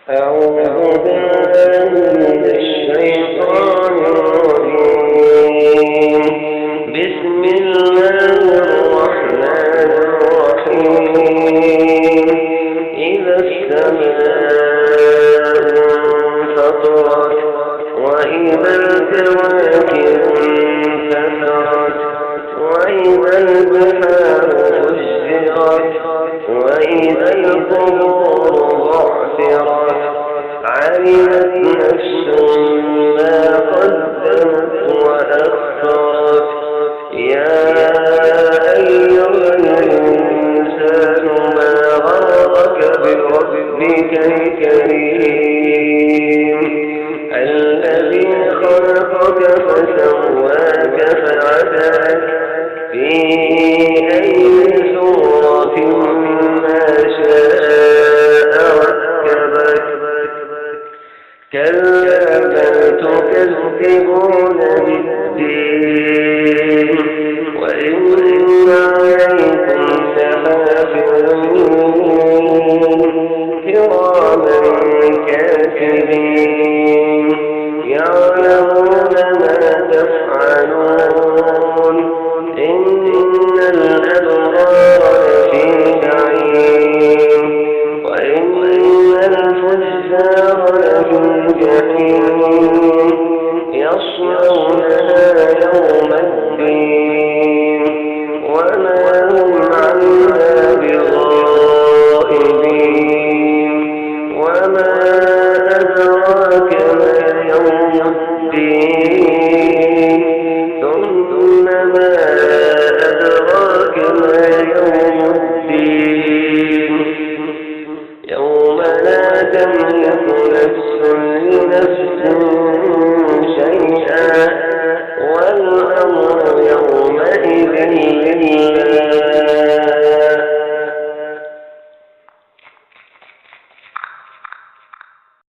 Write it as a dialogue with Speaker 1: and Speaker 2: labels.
Speaker 1: أعوذ بالله من الشيطان الرجيم. بسم الله الرحمن الرحيم. إذا السماء انفطرت وإذا الكواكب انتثرت وإذا البحار فجرت وإذا القبور بعثرت علمت نفس ما قدمت وأخرت. يا أيها الإنسان ما غرك بربك الكريم